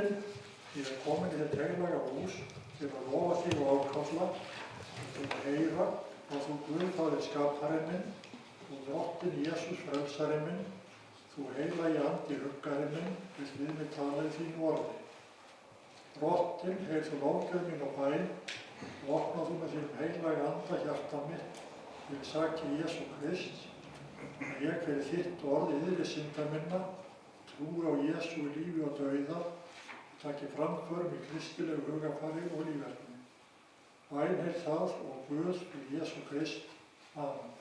drottinn, ég er komin í þetta heilaga hús til að lofa þig og ákalla, til að heyra að þú Guð Faðir skaparinn minn, þú drottinn Jesús frelsarinn minn, þú heilagi andi huggarinn minn, við mig talaði þínu orði. Drottinn, heyrð þú lofgjörð mín og bæn, og opnað þú með þínum heilaga anda hjarta mitt, við saki Jesú Krist, að ég fyrir þitt orð yðri synda minna, trúi á Jesú í lífi og dauða, taki framförum í kristilegu hugafari og lífverðinni. Bæn heil það og Guð í Jesú Krist. Amen.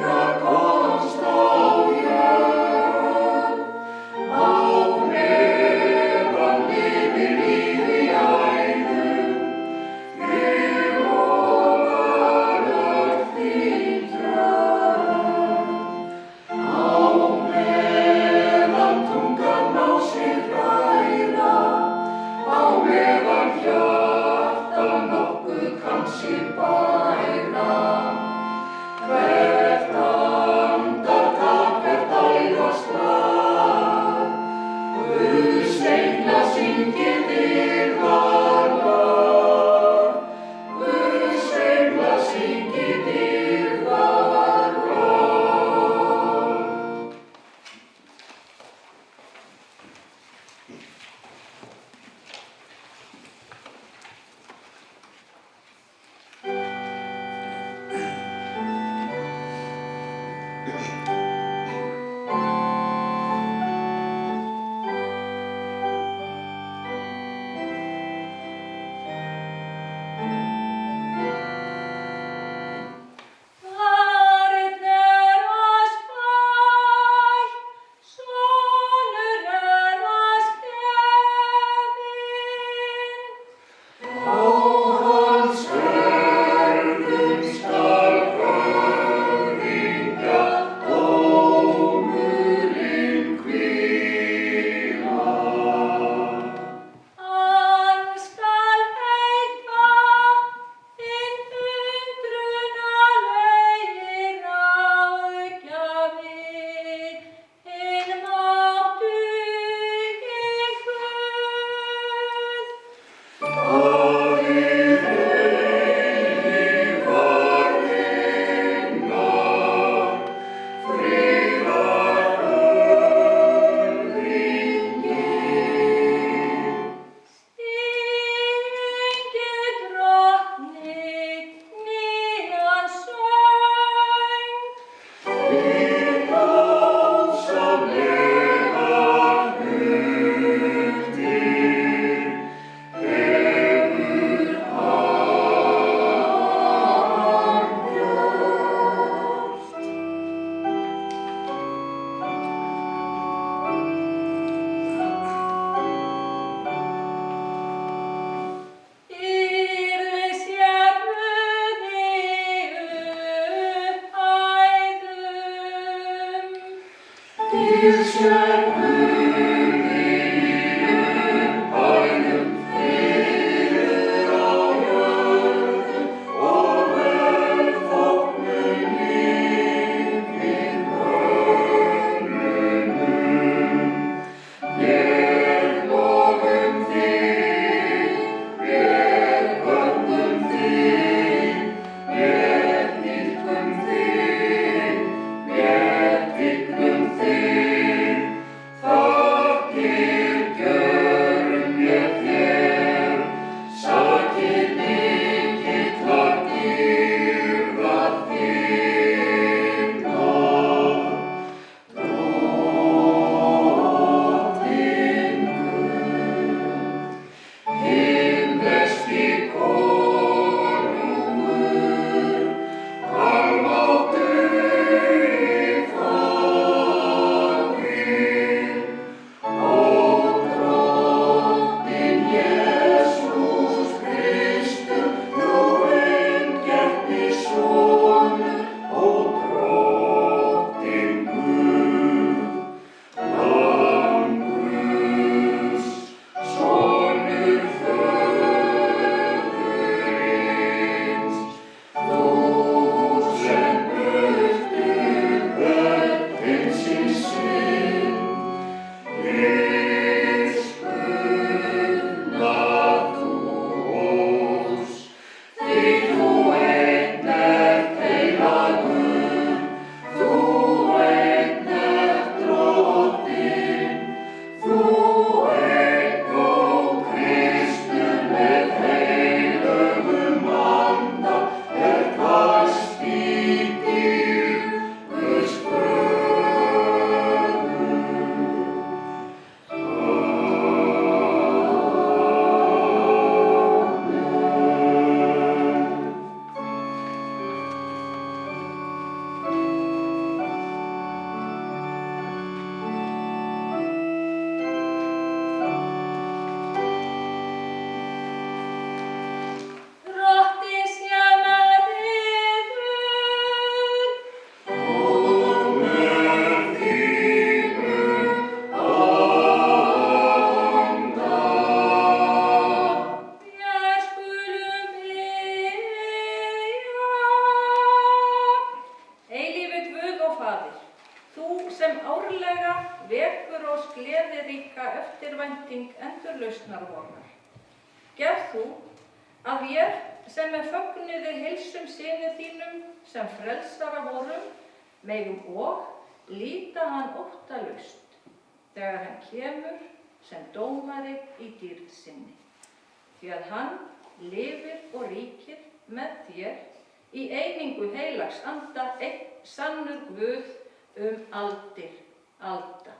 Hingað komst eftirvænting endurlausnar vonar. Gerð þú að vér sem með fögnuði heilsum syni þínum sem frelsara vorum, megum og líta hann óttalaust þegar hann kemur sem dómari í dýrð sinni. Því að hann lifir og ríkir með þér í einingu heilags anda, einn sannur Guð aldir alda.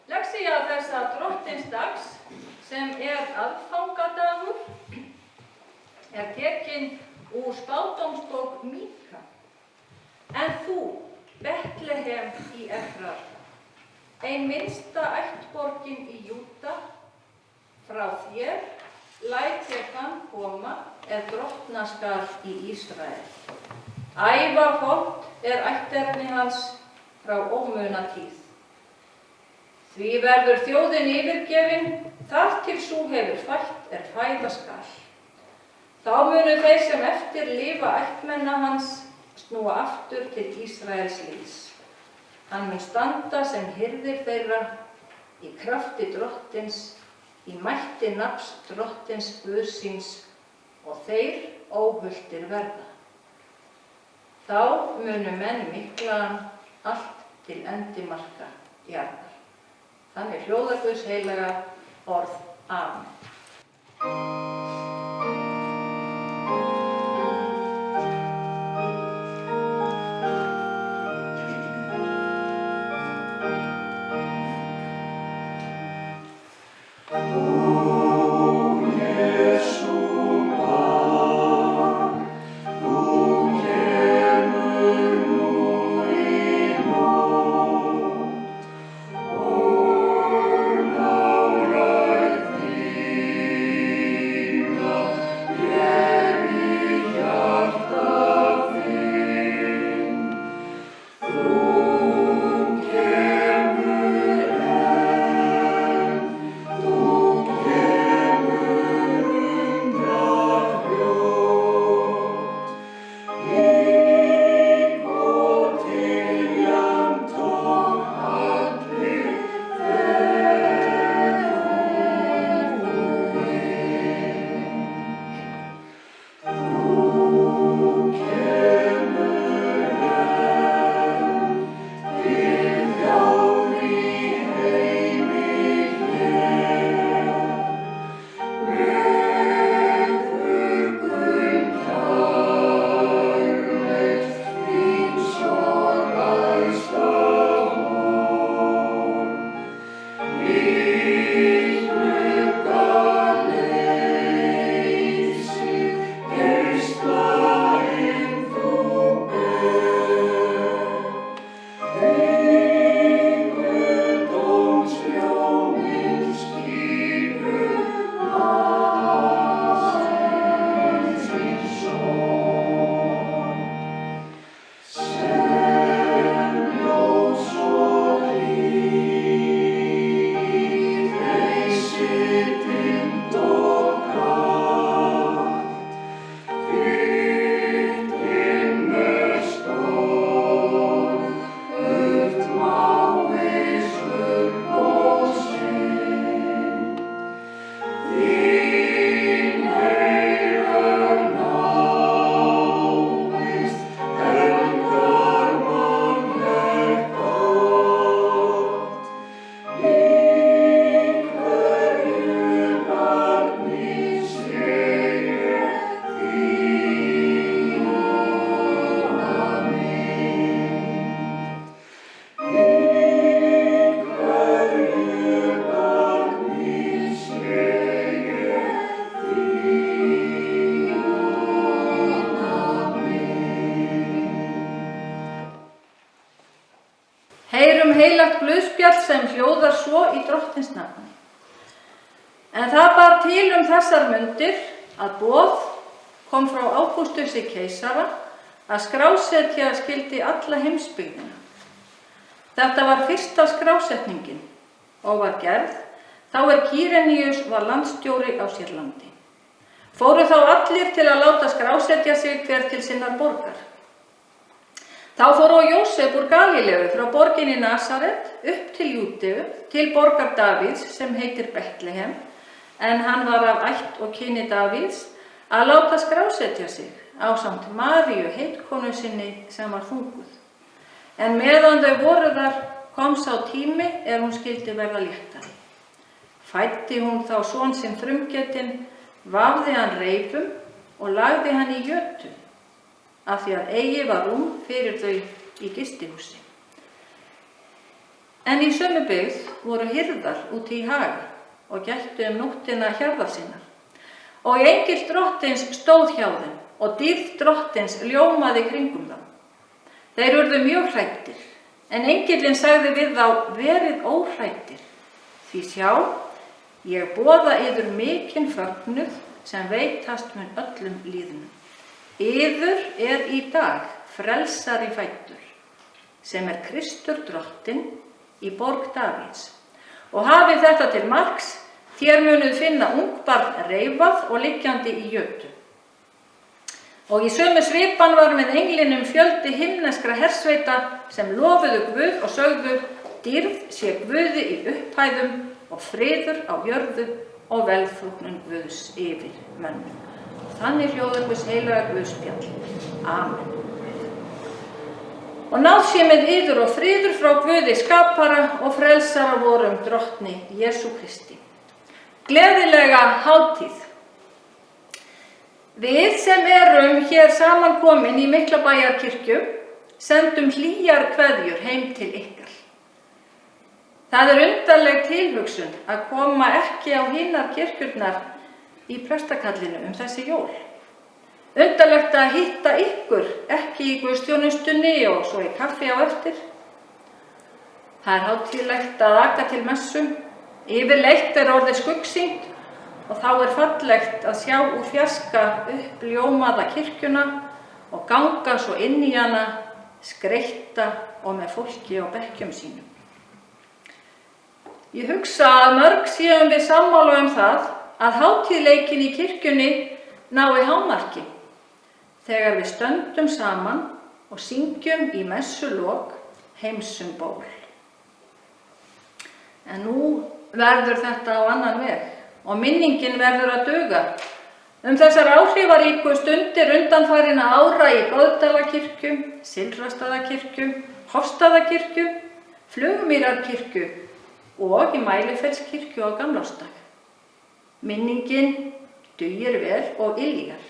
Lexía þessa Drottins dags, sem aðfangadagur, tekin úr spádómsbók Míka. En þú, Betlehem í Efrar, ein minnsta ættborgin í Júda, frá þér læt ég þann koma drottna skal í Ísrael. Ævagott ætterni hans frá ómunatíð. Því verður þjóðin yfirgefin, þar til sú hefur fætt fæða skal. Þá munu þeir sem eftir lifa ættmenna hans snúa aftur til Ísraels lífs. Hann mun standa sem hirðir þeirra í krafti Drottins, í mætti nafns Drottins Guðs síns, og þeir óhultir verða. Þá munu menn mikla hann allt til endimarka jarðar. Þannig hljóðar Guðs heilaga orð. Amen. Amen. sem hljóðar svo í Drottins nafni. En það bar til þessar mundir að boð kom frá Ágústusi keisara að skrásetja skyldi alla heimsbyggðina. Þetta var fyrsta skrásetningin og var gerð þá Kýreníus var landstjóri á Sýrlandi. Fóru þá allir til að láta skrásetja sig hver til sinnar borgar. Þá fór Jósef úr Galíleu frá borginni Nasaret upp til Júdeu, til borgar Davíðs sem heitir Betlehem, en hann var af ætt og kyni Davíðs, að láta skrásetja sig ásamt Maríu heitkonu sinni sem var þunguð. En meðan þau voru þar kom sá tími hún skyldi verða léttari. Fæddi hún þá son sinn frumgetinn, vafði hann reifum og lagði hann í jötu, af því að eigi var fyrir þau í gistihúsi. En í sömu byggð voru hirðar úti í hagi og gættu nóttina hjarðar sinnar. Og engill Drottins stóð hjá þeim og dýrð Drottins ljómaði kringum þá. Þeir urðu mjög hræddir, en engillinn sagði við þá, verið óhræddir, því sjá, ég boða yður mikinn fögnuð sem veitast mun öllum líðnum. Yður í dag frelsari fæddur, sem Kristur Drottinn í borg Davíðs. Og hafið þetta til marks, þér munuð finna ungbarn reifað og liggjandi í jötu. Og í sömu svipan var með englinum fjöldi himneskra hersveita sem lofuðu Guð og sögðu, dýrð sé Guði í upphæðum og friður á jörðu og velþóknun Guðs yfir mönnum. Þannig hljóðar Guðs heilaga Guðspjall. Amen. Og náð sé með yður og friður frá Guði skapara og frelsara vorum Drottni Jesú Kristi. Gleðilega hátíð. Við sem erum hér samankomin í Miklabæjarkirkju sendum hlýjar kveðjur heim til ykkar. Það undarleg tilhugsun að koma ekki á hinar kirkjurnar í prestakallinu þessi jól. Undarlegt að hitta ykkur ekki í guðsþjónustunni og svo í kaffi á eftir. Það hátíðlegt að aka til messu. Yfirleitt orðið skuggsýnt og þá fallegt að sjá úr fjarska upp ljómaða kirkjuna og ganga svo inn í hana, skreytta og með fólki á bekkjum sínum. Ég hugsa að mörg séum við sammála það að hátíðleikin í kirkjunni nái hámarki þegar við stöndum saman og syngjum í messulok heimsum ból. En nú verður þetta á annan veg og minningin verður að duga þessar áhrifaríku stundir undanfarinna ára í Goðdalakirkju, Silfrastaðakirkju, Hofstaðakirkju, Flugumýrarkirkju og í Mælifellskirkju á Gamlársdag. Minningin dugir vel og yljar.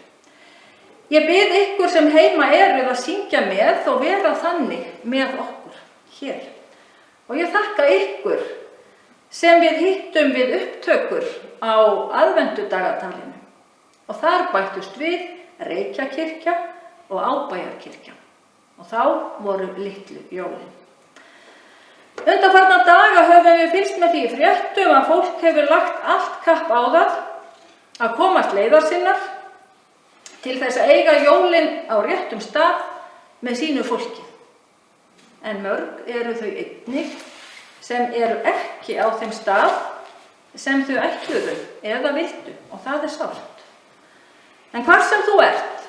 Ég bið ykkur sem heima eruð að syngja með og vera þannig með okkur hér. Og ég þakka ykkur sem við hittum við upptökur á aðventudagatalinu. Og þar bættust við Reykjakirkja og Ábæjarkirkja. Og þá voru litlu jólin. Undanfarna daga höfum við fylgst með því í fréttum að fólk hefur lagt allt kapp á það að komast leiðar sinnar til þess að eiga jólin á réttum stað með sínu fólki. En mörg eru þau einnig sem eru ekki á þeim stað sem þau ætluðu eða vildu og það sárt. En hvar sem þú ert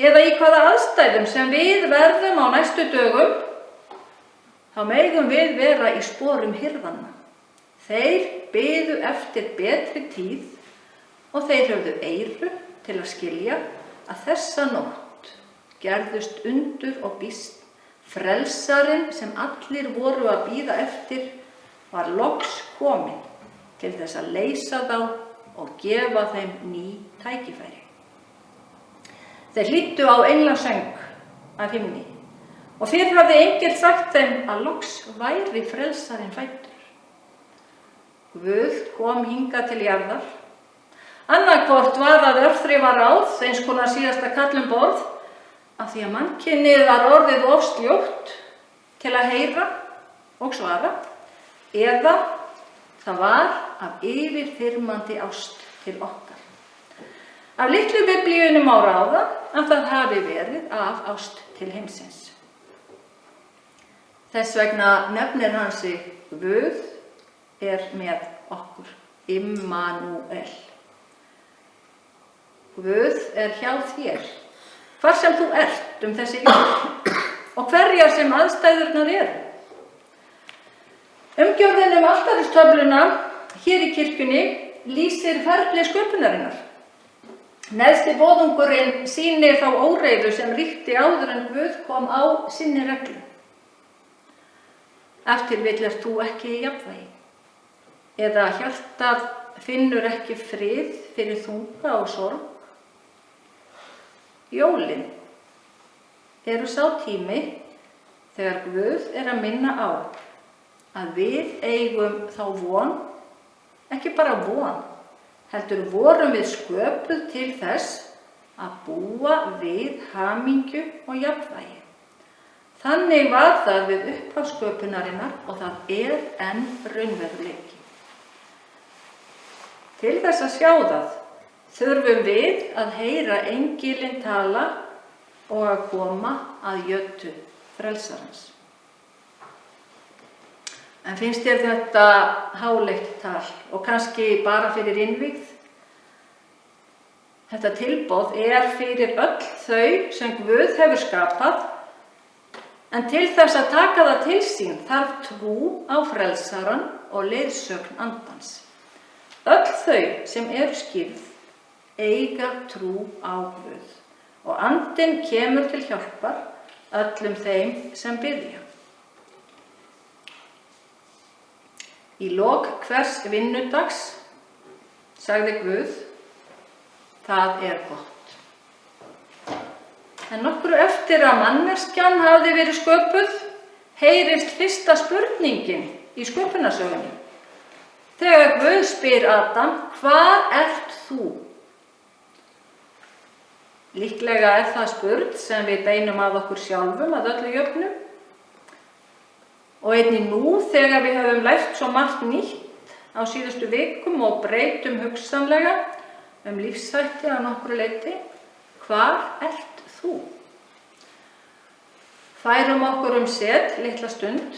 eða í hvaða aðstæðum sem við verðum á næstu dögum, þá megum við vera í sporum hirðanna. Þeir biðu eftir betri tíð og þeir höfðu eyru til að skilja að þessa nótt gerðust undur og býsn. Frelsarinn sem allir voru að bíða eftir var loks kominn til þess að leysa þá og gefa þeim ný tækifæri. Þeir hlýddu á englasöng af himni og fyrr hafði engill sagt þeim að loks væri frelsarinn fæddur. Guð kom hingað til jarðar. Annarkvort var að örþrifa ráð, eins konar síðasta kall borð, af því að mannkynið var orðið of sljótt til að heyra og svara, eða það var af yfirþyrmandi ást til okkar. Af litlu Biblíunni má ráða að það hafi verið af ást til heimsins. Þess vegna nefnir hann sig Guð er með okkur, Immanúel. Guð er hjá þér, hvar sem þú ert þessi jörð og hverjar sem aðstæðurnar eru. Umgjörðin altaristöfluna hér í kirkjunni lýsir ferli sköpunarinnar. Neðsti boðungurinn sýnir þá óreiðu sem ríkti áður en Guð kom á sinni reglu. Ef til vill ert þú ekki í jafnvægi, eða hjartað finnur ekki frið fyrir þunga og sorg. Jólin eru sá tími þegar Guð er að minna á að við eigum þá von, ekki bara von, heldur vorum við sköpuð til þess að búa við hamingju og jafnvægi. Þannig var það við upphaf sköpunarinnar og það er enn raunveruleiki. Til þess að sjá það þurfum við að heyra engilinn tala og að koma að jötu frelsarans. En finnst þér þetta háleitt tal og kannski bara fyrir innvígð? Þetta tilboð er fyrir öll þau sem Guð hefur skapað, en til þess að taka það til sín þarf trú á frelsaran og leiðsögn andans. Öll þau sem eru skírð eiga trú á Guð og andinn kemur til hjálpar öllum þeim sem biðja. Í lok hvers vinnudags sagði Guð, það er gott. En nokkru eftir að manneskjan hafði verið sköpuð, heyrist fyrsta spurningin í sköpunarsögunni. Þegar Guð spyr Adam, hvar ert þú? Líklega er það spurn sem við beinum að okkur sjálfum að öllu jöfnu. Og einnig nú þegar við höfum lært svo margt nýtt á síðustu vikum og breytum hugsanlega lífshætti á nokkru leyti, hvar ert þú? Færum okkur set litla stund,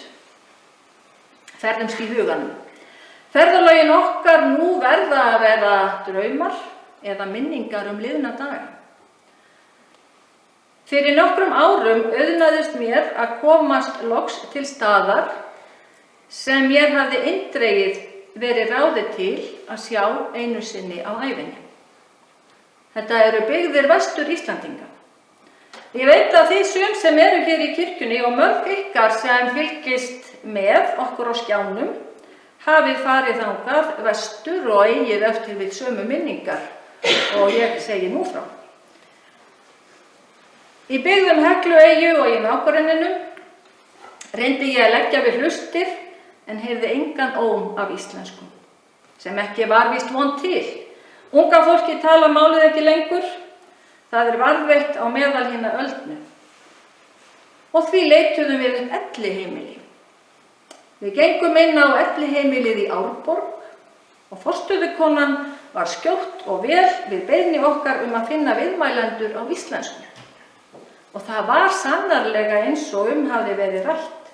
ferðumst í huganum. Ferðalögin okkar nú verða að vera draumar eða minningar liðna daga. Fyrir nokkrum árum auðnaðist mér að komast loks til staðar sem mér hafði eindregið verið ráðið til að sjá einu sinni á ævinni. Þetta eru byggðir Vestur Íslandinga. Ég veit að þið sum sem eru hér í kirkjunni og mörg ykkar sem fylgist með okkur á skjánum hafið farið þangað vestur og eigið eftir við sömu minningar og ég segi nú frá. Í byggðum Heklueyju og í nágrenninu reyndi ég að leggja við hlustir en heyrði engan óm af íslensku, sem ekki var víst von til. Unga fólki tala málið ekki lengur, það er varðveitt á meðal hinna öldnu. Og því leituðum við elliheimili. Við gengum inn á elliheimilið í Árborg og forstöðukonan var skjótt og vel við beiðni okkar að finna viðmælendur á íslensku. Og það var sannarlega eins og hafði verið rætt.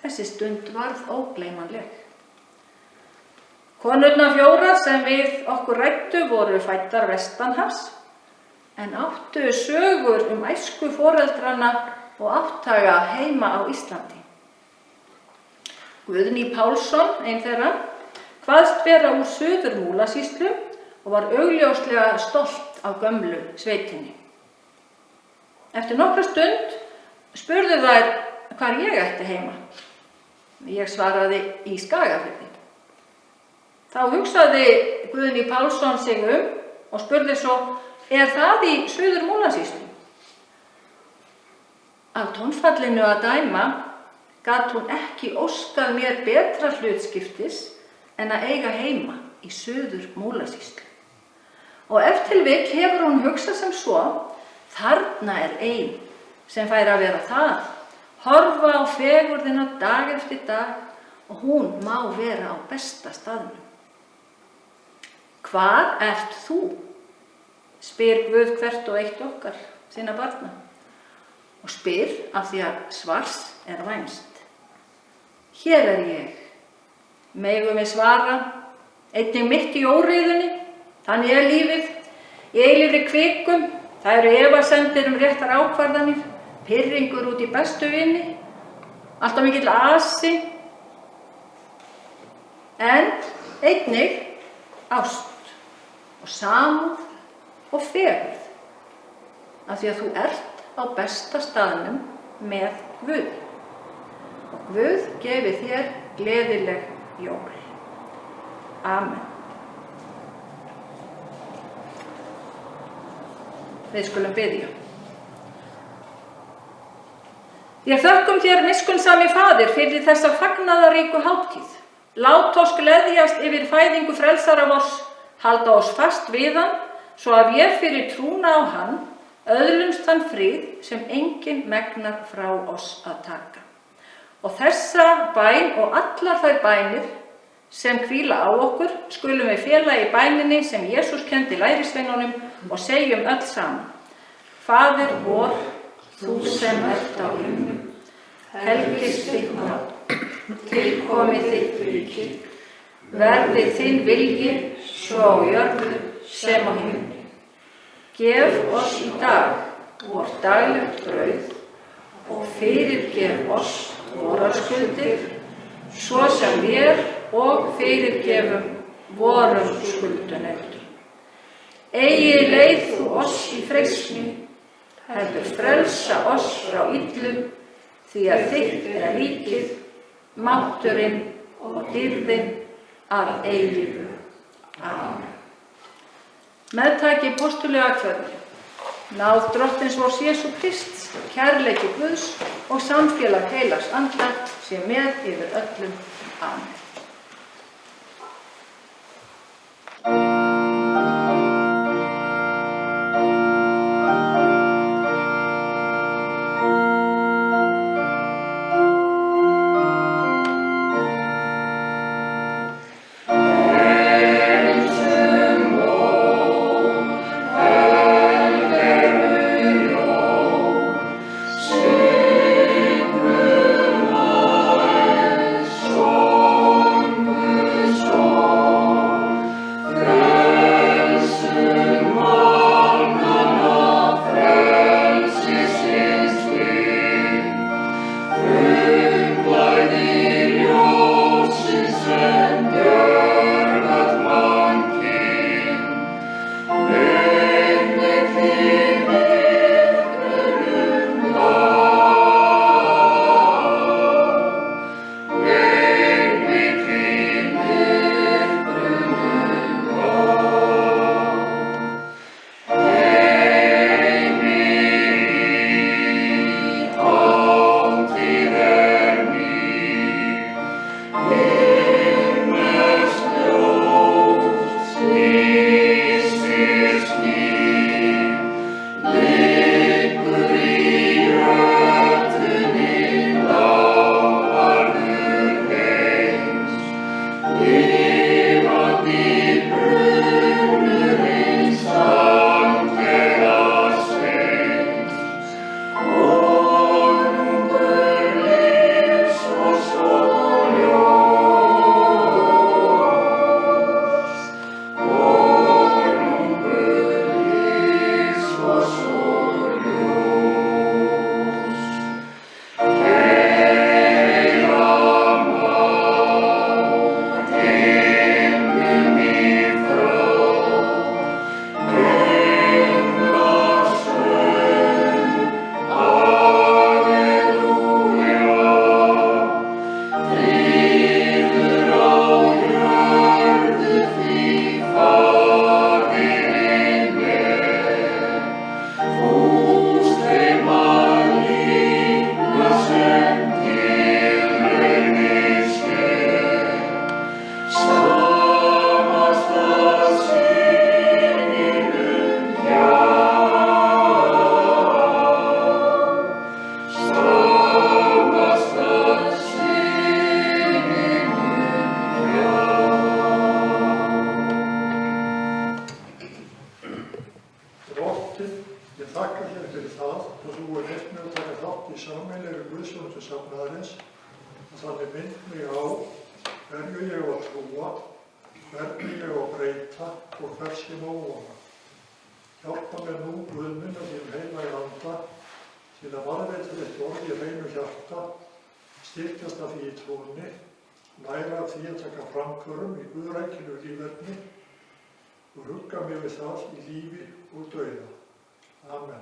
Þessi stund varð ógleymanleg. Konurnar fjórar sem við okkur ræddu voru fæddar vestanhafs, en áttu sögur æsku foreldrana og áttaga heima á Íslandi. Guðný Pálsson, ein þeirra, kvaðst vera úr Suður-Múlasýslu og var augljóslega stolt á gömlu sveitinni. Eftir nokkra stund spurðu þær hvar ég ætti heima. Ég svaraði í Skagafirði. Þá hugsaði Guðný Pálsson sig og spurði svo, er það í Suður-Múlasýslu? Af tónfallinu að dæma gat hún ekki óskað mér betra hlutskiptis en að eiga heima í Suður-Múlasýslu. Og ef til vill hefur hún hugsað sem svo, þarna er ein sem fær að vera það, horfa á fegurðina dag eftir dag og hún má vera á besta staðnum. Hvar ert þú? Spyr Guð hvert og eitt okkar, sinna barna, og spyr af því að svars vænst. Hér ég. Megum við svara, einnig mitt í óreiðunni, þannig lífið, í eilífri kvikum, það eru efasemdir réttar ákvarðanir, pirringur út í bestu vini, alltaf mikill asi, en einnig ást og samúð og fegurð, af því að þú ert á besta staðnum með Guði. Og Guð gefi þér gleðileg jól. Amen. Við skulum biðja. Ég þökkum þér, miskunnsami Faðir, fyrir þessa fagnaðaríku hátíð. Lát oss gleðjast yfir fæðingu frelsara vors, halda oss fast við hann, svo að vér fyrir trúna á hann öðlumst þann frið sem enginn megnar frá oss að taka. Og þessa bæn og allar þær bænir sem hvíla á okkur skulum við fela í bæninni sem Jesús kenndi lærisveinunum og segjum öll saman. Faðir vor, þú sem ert á himnum, helgist þitt nafn, tilkomi þitt ríki, verði þinn vilji svo á jörðu sem á himni. Gef oss í dag vort daglegt brauð og fyrirgef oss vorar skuldir, svo sem við og fyrirgefum vorum skuldunautum. Eigi leið þú oss í freistni, heldur frelsa oss frá illu, því að þitt ríkið, mátturinn og dýrðin að eilífu. Amen. Meðtaki postulega kveðju. Náð Drottins vors Jesú Krists, kærleiki Guðs og samfélag heilags anda sé með yfir öllum. Amen. Oh loftið, ég þakka þér fyrir það að þú er leyft mig að taka þátt í sameiginlegri guðsþjónustu safnaðarins og þannig mynd mig á hverju ég á að trúa, hvernig ég á að breyta og hvers ég má vona. Hjálpa mér nú, Guð minn, og þín heilaga anda til að varðveita þitt orð í hreinu hjarta, styrkjast af því í trúnni, læra af því að taka framförum í guðrækinu líferni og rugga mig við það í lífi og dauða. Amen.